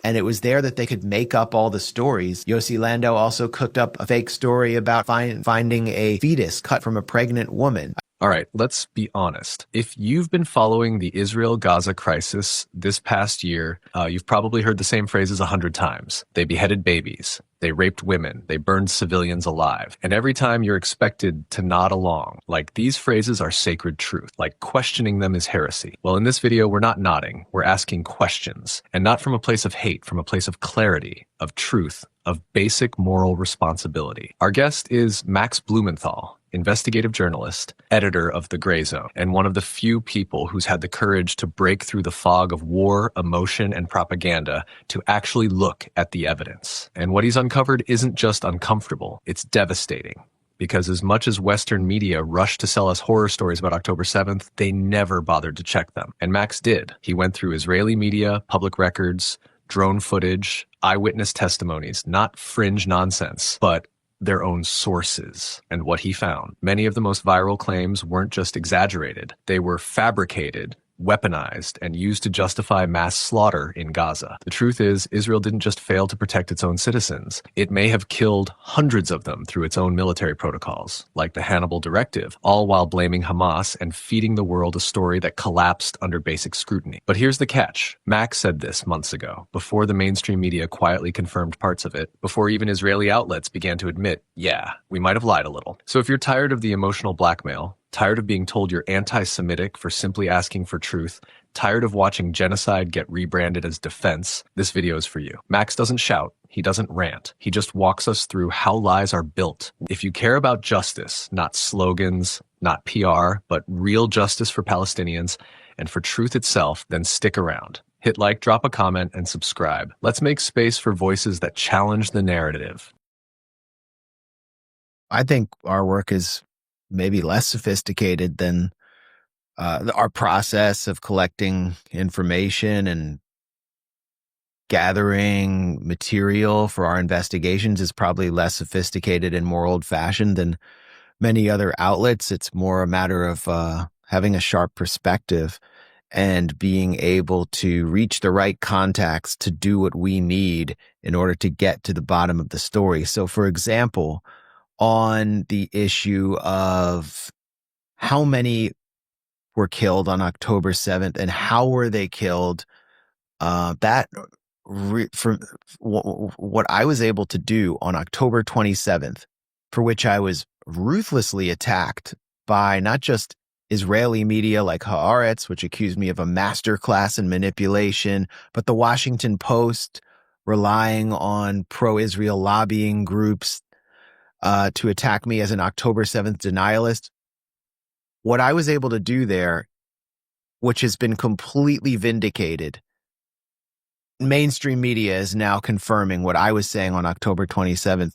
And it was there that they could make up all the stories. Yossi Landau also cooked up a fake story about finding a fetus cut from a pregnant woman. All right, let's be honest. If you've been following the Israel-Gaza crisis this past year, you've probably heard the same phrases 100 times. They beheaded babies. They raped women. They burned civilians alive. And every time you're expected to nod along, like these phrases are sacred truth, like questioning them is heresy. Well, in this video, we're not nodding. We're asking questions, and not from a place of hate, from a place of clarity, of truth, of basic moral responsibility. Our guest is Max Blumenthal, investigative journalist, editor of The Gray Zone, and one of the few people who's had the courage to break through the fog of war, emotion, and propaganda to actually look at the evidence. And what he's uncovered isn't just uncomfortable, it's devastating. Because as much as Western media rushed to sell us horror stories about October 7th, they never bothered to check them. And Max did. He went through Israeli media, public records, drone footage, eyewitness testimonies, not fringe nonsense, but their own sources. And what he found, many of the most viral claims weren't just exaggerated. They were fabricated, weaponized, and used to justify mass slaughter in Gaza. The truth is, Israel didn't just fail to protect its own citizens. It may have killed hundreds of them through its own military protocols, like the Hannibal Directive, all while blaming Hamas and feeding the world a story that collapsed under basic scrutiny. But here's the catch. Max said this months ago, before the mainstream media quietly confirmed parts of it, before even Israeli outlets began to admit, yeah, we might have lied a little. So if you're tired of the emotional blackmail, tired of being told you're anti-Semitic for simply asking for truth, tired of watching genocide get rebranded as defense, this video is for you. Max doesn't shout, he doesn't rant, he just walks us through how lies are built. If you care about justice, not slogans, not PR, but real justice for Palestinians and for truth itself, then stick around. Hit like, drop a comment, and subscribe. Let's make space for voices that challenge the narrative. I think our work is maybe less sophisticated than our process of collecting information and gathering material for our investigations is probably less sophisticated and more old-fashioned than many other outlets. It's more a matter of having a sharp perspective and being able to reach the right contacts to do what we need in order to get to the bottom of the story. So, for example, on the issue of how many were killed on October 7th and how were they killed, from what I was able to do on October 27th, for which I was ruthlessly attacked by not just Israeli media like Haaretz, which accused me of a masterclass in manipulation, but the Washington Post relying on pro-Israel lobbying groups to attack me as an October 7th denialist. What I was able to do there, which has been completely vindicated, mainstream media is now confirming what I was saying on October 27th.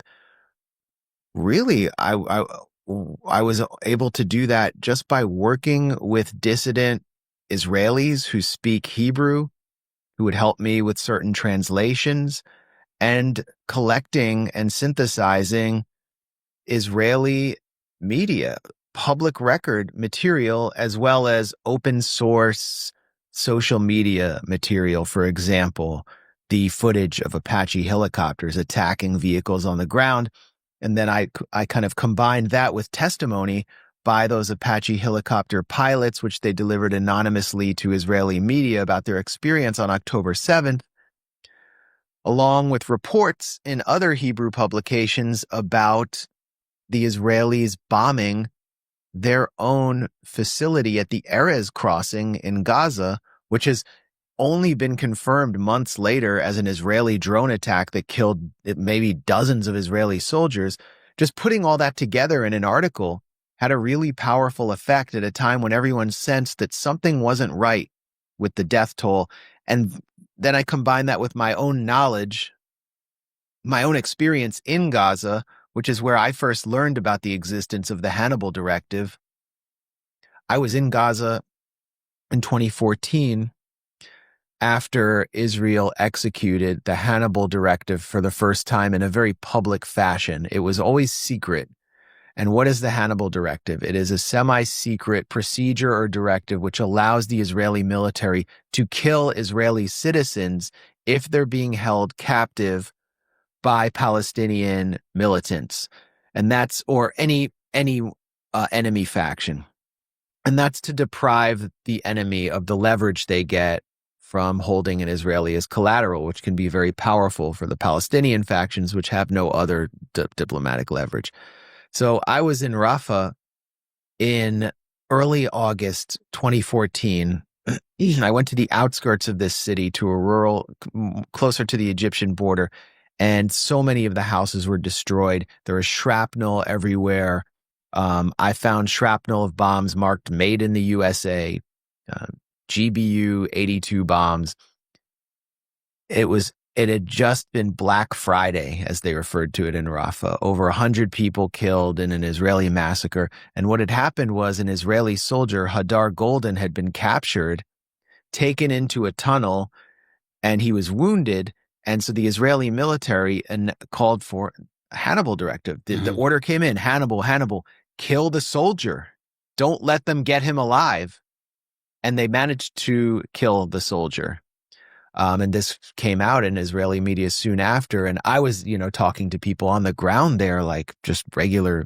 Really, I was able to do that just by working with dissident Israelis who speak Hebrew, who would help me with certain translations, and collecting and synthesizing Israeli media, public record material, as well as open source social media material. For example, the footage of Apache helicopters attacking vehicles on the ground. And then I kind of combined that with testimony by those Apache helicopter pilots, which they delivered anonymously to Israeli media about their experience on October 7th, along with reports in other Hebrew publications about the Israelis bombing their own facility at the Erez crossing in Gaza, which has only been confirmed months later as an Israeli drone attack that killed maybe dozens of Israeli soldiers. Just putting all that together in an article had a really powerful effect at a time when everyone sensed that something wasn't right with the death toll. And then I combined that with my own knowledge, my own experience in Gaza, which is where I first learned about the existence of the Hannibal Directive. I was in Gaza in 2014 after Israel executed the Hannibal Directive for the first time in a very public fashion. It was always secret. And what is the Hannibal Directive? It is a semi-secret procedure or directive which allows the Israeli military to kill Israeli citizens if they're being held captive by Palestinian militants, and that's or any enemy faction, and that's to deprive the enemy of the leverage they get from holding an Israeli as collateral, which can be very powerful for the Palestinian factions, which have no other diplomatic leverage. So I was in Rafah in early August 2014. I went to the outskirts of this city, to a rural, closer to the Egyptian border, and so many of the houses were destroyed. There was shrapnel everywhere. I found shrapnel of bombs marked "Made in the USA," GBU 82 bombs. It had just been Black Friday, as they referred to it in Rafah. Over 100 people killed in an Israeli massacre. And what had happened was an Israeli soldier, Hadar Golden, had been captured, taken into a tunnel, and he was wounded. And so the Israeli military called for a Hannibal directive. The order came in: Hannibal, kill the soldier. Don't let them get him alive. And they managed to kill the soldier. And this came out in Israeli media soon after. And I was, talking to people on the ground there, like just regular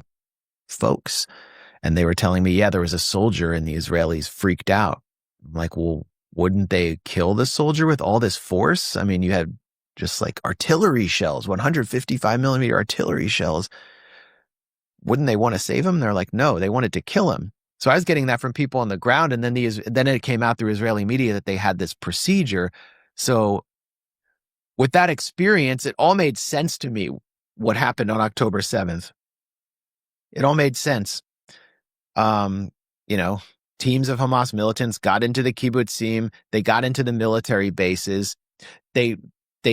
folks. And they were telling me, yeah, there was a soldier, and the Israelis freaked out. I'm like, well, wouldn't they kill the soldier with all this force? I mean, you had just like artillery shells, 155 millimeter artillery shells. Wouldn't they want to save him? They're like, no, they wanted to kill him. So I was getting that from people on the ground. And then it came out through Israeli media that they had this procedure. So with that experience, it all made sense to me what happened on October 7th. It all made sense. Teams of Hamas militants got into the kibbutzim. They got into the military bases. They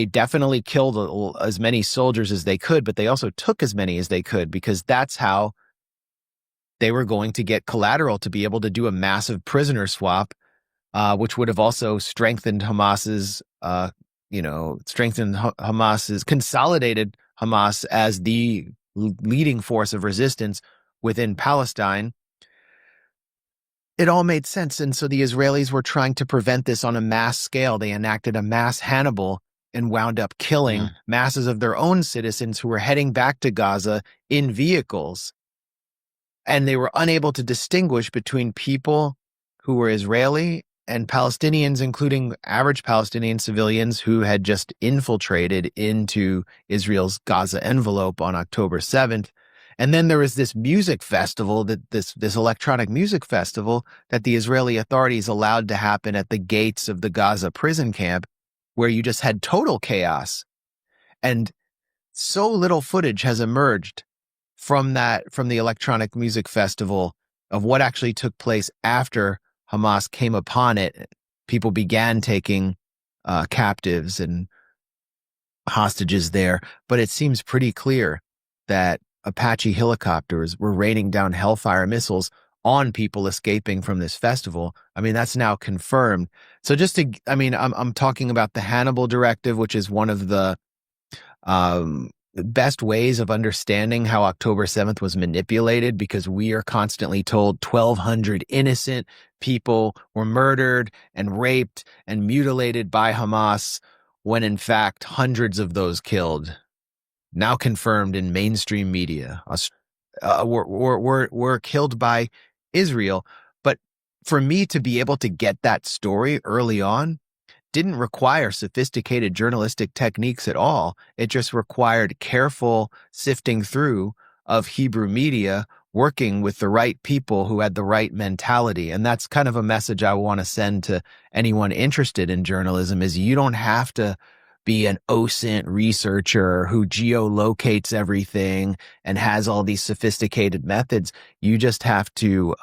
definitely killed as many soldiers as they could, but they also took as many as they could, because that's how they were going to get collateral to be able to do a massive prisoner swap, which would have also strengthened consolidated Hamas as the leading force of resistance within Palestine. It all made sense. And so the Israelis were trying to prevent this on a mass scale. They enacted a mass Hannibal and wound up killing masses of their own citizens who were heading back to Gaza in vehicles. And they were unable to distinguish between people who were Israeli and Palestinians, including average Palestinian civilians who had just infiltrated into Israel's Gaza envelope on October 7th. And then there was this music festival, this electronic music festival that the Israeli authorities allowed to happen at the gates of the Gaza prison camp, where you just had total chaos. And so little footage has emerged from the electronic music festival of what actually took place after Hamas came upon it. People began taking captives and hostages there, but it seems pretty clear that Apache helicopters were raining down Hellfire missiles on people escaping from this festival. I mean, that's now confirmed. So I'm talking about the Hannibal directive, which is one of the best ways of understanding how October 7th was manipulated, because we are constantly told 1,200 innocent people were murdered and raped and mutilated by Hamas, when in fact hundreds of those killed, now confirmed in mainstream media, were killed by Israel. But for me to be able to get that story early on didn't require sophisticated journalistic techniques at all. It just required careful sifting through of Hebrew media, working with the right people who had the right mentality. And that's kind of a message I want to send to anyone interested in journalism, is you don't have to be an OSINT researcher who geolocates everything and has all these sophisticated methods. You just have to,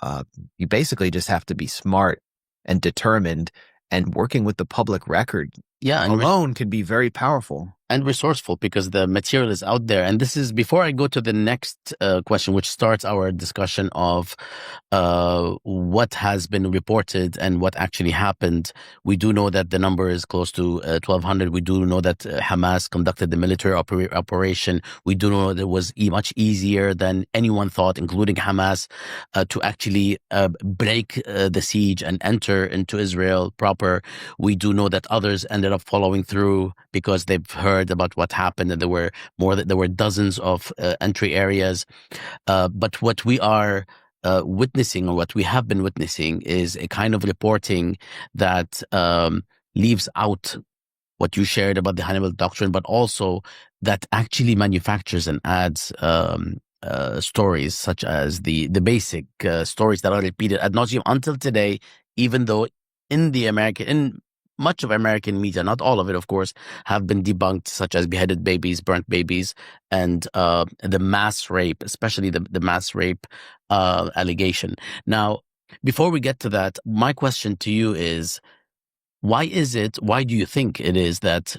you basically just have to be smart and determined, and working with the public record alone can be very powerful. And resourceful, because the material is out there. And this is before I go to the next question, which starts our discussion of what has been reported and what actually happened. We do know that the number is close to 1,200. We do know that Hamas conducted the military operation. We do know that it was much easier than anyone thought, including Hamas, to actually break the siege and enter into Israel proper. We do know that others ended ended up following through because they've heard about what happened, and there were dozens of entry areas. But what we are witnessing, or what we have been witnessing, is a kind of reporting that leaves out what you shared about the Hannibal doctrine, but also that actually manufactures and adds stories such as the basic stories that are repeated ad nauseum until today, even though in much of American media, not all of it, of course, have been debunked, such as beheaded babies, burnt babies, and the mass rape, especially the mass rape allegation. Now, before we get to that, my question to you is, why do you think it is that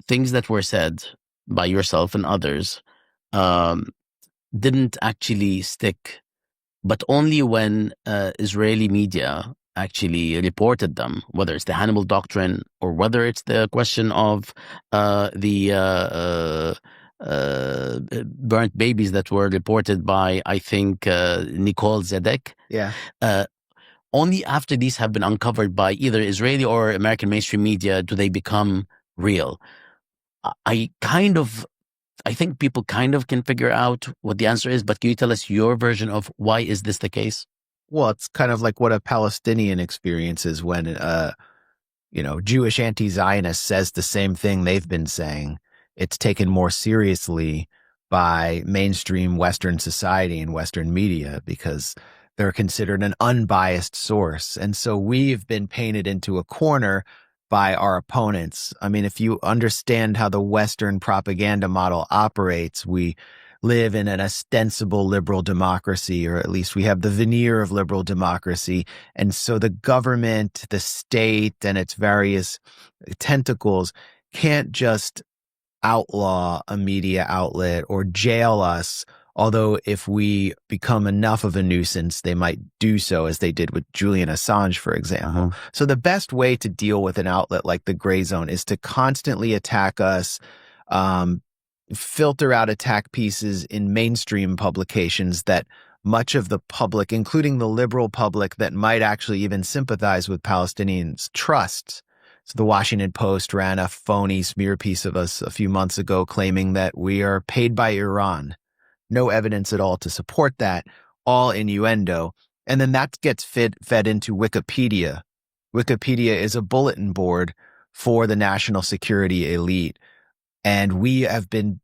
things that were said by yourself and others um, didn't actually stick, but only when Israeli media actually reported them, whether it's the Hannibal doctrine or whether it's the question of the burnt babies that were reported by, I think, Nicole Zedek. Yeah. Only after these have been uncovered by either Israeli or American mainstream media do they become real. I think people kind of can figure out what the answer is, but can you tell us your version of why is this the case? Well, it's kind of like what a Palestinian experiences when Jewish anti-Zionist says the same thing they've been saying. It's taken more seriously by mainstream Western society and Western media because they're considered an unbiased source. And so we've been painted into a corner by our opponents. I mean, if you understand how the Western propaganda model operates, we live in an ostensible liberal democracy, or at least we have the veneer of liberal democracy. And so the government, the state, and its various tentacles can't just outlaw a media outlet or jail us. Although if we become enough of a nuisance, they might do so, as they did with Julian Assange, for example. So the best way to deal with an outlet like the Gray Zone is to constantly attack us, filter out attack pieces in mainstream publications that much of the public, including the liberal public that might actually even sympathize with Palestinians, trusts. So the Washington Post ran a phony smear piece of us a few months ago claiming that we are paid by Iran. No evidence at all to support that, all innuendo. And then that gets fed into Wikipedia. Wikipedia is a bulletin board for the national security elite. And we have been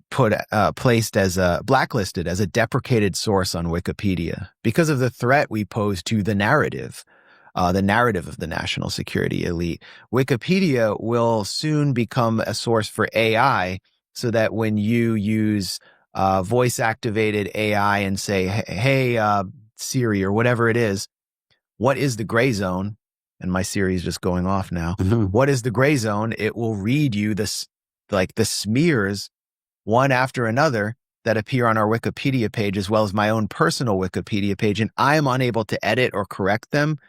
placed as blacklisted as a deprecated source on Wikipedia because of the threat we pose to the narrative of the national security elite. Wikipedia will soon become a source for AI, so that when you use voice-activated AI and say, hey, Siri, or whatever it is, what is the gray zone? And my Siri is just going off now. What is the gray zone? It will read you the smears one after another that appear on our Wikipedia page, as well as my own personal Wikipedia page. And I am unable to edit or correct them.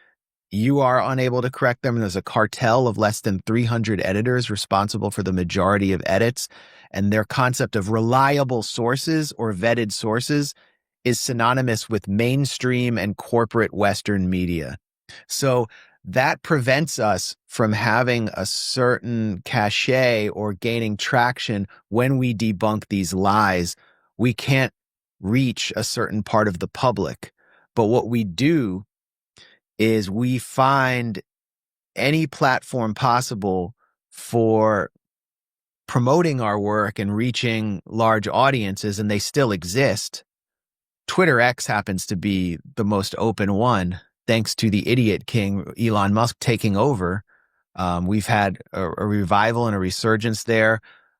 You are unable to correct them. And there's a cartel of less than 300 editors responsible for the majority of edits. And their concept of reliable sources or vetted sources is synonymous with mainstream and corporate Western media. So that prevents us from having a certain cachet or gaining traction when we debunk these lies. We can't reach a certain part of the public. But what we do is we find any platform possible for promoting our work and reaching large audiences, and they still exist. Twitter X happens to be the most open one, thanks to the idiot king, Elon Musk, taking over. We've had a revival and a resurgence there,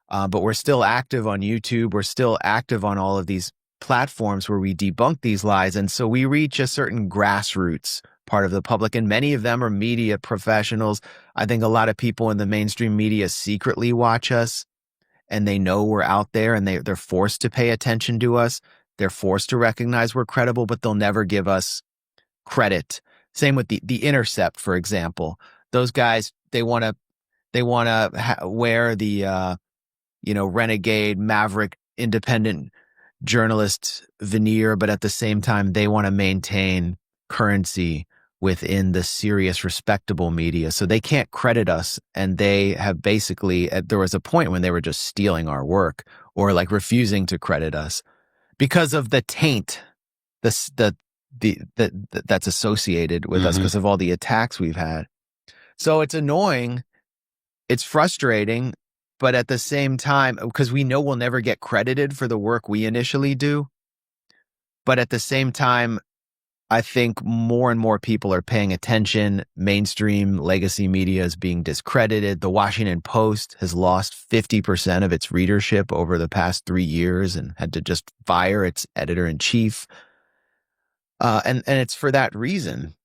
but we're still active on YouTube. We're still active on all of these platforms where we debunk these lies. And so we reach a certain grassroots part of the public, and many of them are media professionals. I think a lot of people in the mainstream media secretly watch us, and they know we're out there, and they're forced to pay attention to us. They're forced to recognize we're credible, but they'll never give us credit. Same with the Intercept, for example. Those guys, they want to wear the renegade, maverick, independent journalist veneer, but at the same time they want to maintain currency within the serious, respectable media. So they can't credit us. And they have basically, there was a point when they were just stealing our work or like refusing to credit us because of the taint that's associated with us because of all the attacks we've had. So it's annoying. It's frustrating. But at the same time, because we know we'll never get credited for the work we initially do. But at the same time, I think more and more people are paying attention. Mainstream legacy media is being discredited. The Washington Post has lost 50% of its readership over the past 3 years and had to just fire its editor-in-chief. And it's for that reason,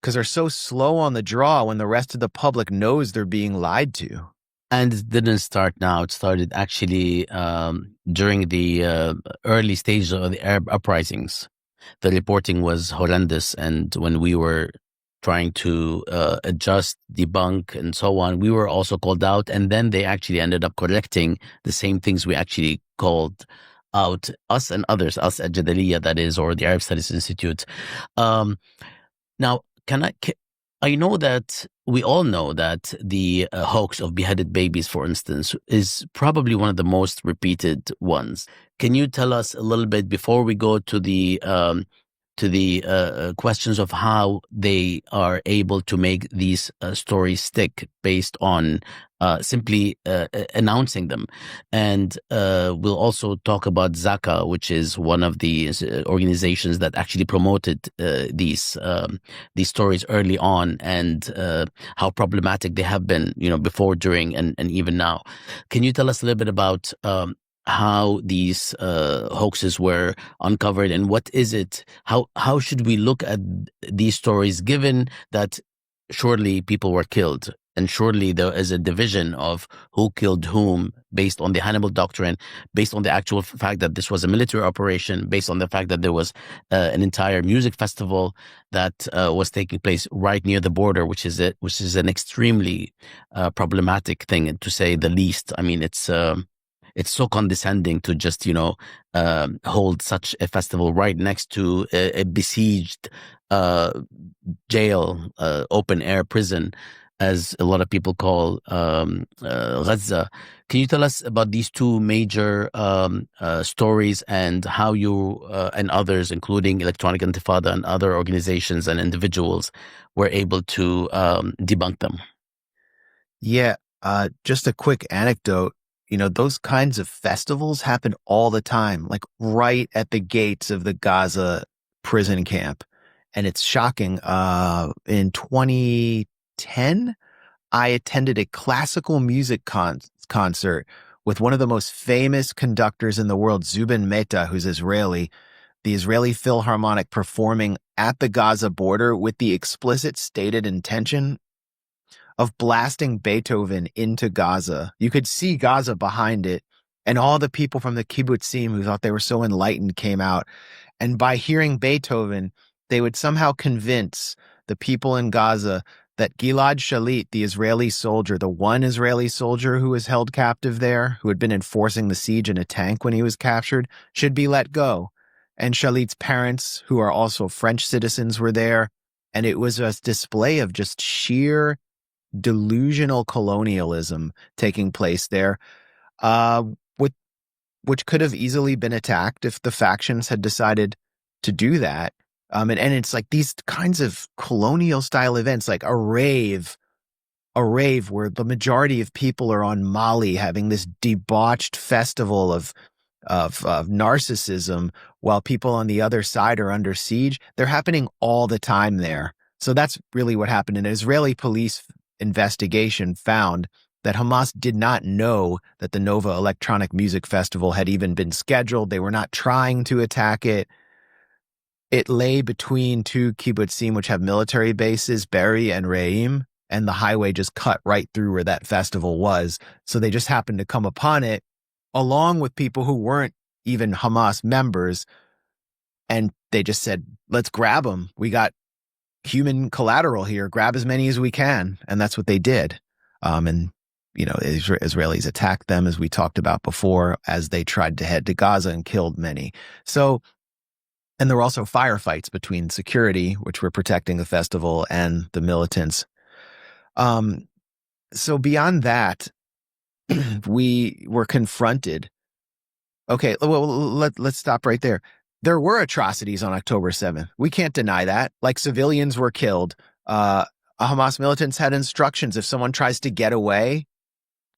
because they're so slow on the draw when the rest of the public knows they're being lied to. And it didn't start now. It started actually during the early stages of the Arab uprisings. The reporting was horrendous. And when we were trying to adjust, debunk, and so on, we were also called out. And then they actually ended up correcting the same things we actually called out, us and others, us at Jadaliyya, that is, or the Arab Studies Institute. Now, I know that we all know that the hoax of beheaded babies, for instance, is probably one of the most repeated ones. Can you tell us a little bit before we go to the questions of how they are able to make these stories stick based on simply announcing them? And we'll also talk about Zaka, which is one of the organizations that actually promoted these stories early on, and how problematic they have been, before, during, and even now. Can you tell us a little bit about how these hoaxes were uncovered, and what is it? How should we look at these stories, given that surely people were killed, and surely there is a division of who killed whom based on the Hannibal Doctrine, based on the actual fact that this was a military operation, based on the fact that there was an entire music festival that was taking place right near the border, which is an extremely problematic thing, to say the least. I mean, it's so condescending to just, hold such a festival right next to a besieged jail, open air prison, as a lot of people call Gaza. Can you tell us about these two major stories, and how you and others, including Electronic Intifada and other organizations and individuals, were able to debunk them? Yeah, just a quick anecdote. Those kinds of festivals happen all the time, like right at the gates of the Gaza prison camp. And it's shocking. In 2010, I attended a classical music concert with one of the most famous conductors in the world, Zubin Mehta, who's Israeli, the Israeli Philharmonic, performing at the Gaza border with the explicit stated intention of blasting Beethoven into Gaza. You could see Gaza behind it, and all the people from the kibbutzim who thought they were so enlightened came out. And by hearing Beethoven, they would somehow convince the people in Gaza that Gilad Shalit, the Israeli soldier, the one Israeli soldier who was held captive there, who had been enforcing the siege in a tank when he was captured, should be let go. And Shalit's parents, who are also French citizens, were there. And it was a display of just sheer delusional colonialism taking place there, which could have easily been attacked if the factions had decided to do that. And it's like these kinds of colonial style events, like a rave where the majority of people are on Molly having this debauched festival of narcissism, while people on the other side are under siege. They're happening all the time there. So that's really what happened. An Israeli police investigation found that Hamas did not know that the Nova Electronic Music Festival had even been scheduled. They were not trying to attack it. It lay between two kibbutzim, which have military bases, Be'eri and Re'im, and the highway just cut right through where that festival was. So they just happened to come upon it, along with people who weren't even Hamas members. And they just said, let's grab them. We got human collateral here, grab as many as we can. And that's what they did. And Israelis attacked them, as we talked about before, as they tried to head to Gaza, and killed many. So And there were also firefights between security, which were protecting the festival, and the militants. So beyond that, we were confronted. Okay, well, let's stop right there. There were atrocities on October 7th. We can't deny that. Like, civilians were killed. Hamas militants had instructions: if someone tries to get away,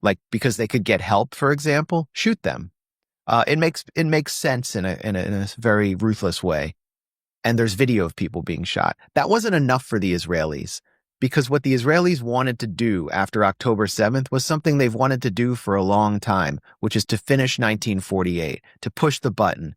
like because they could get help, for example, shoot them. It makes sense in a very ruthless way. And there's video of people being shot. That wasn't enough for the Israelis, because what the Israelis wanted to do after October 7th was something they've wanted to do for a long time, which is to finish 1948, to push the button.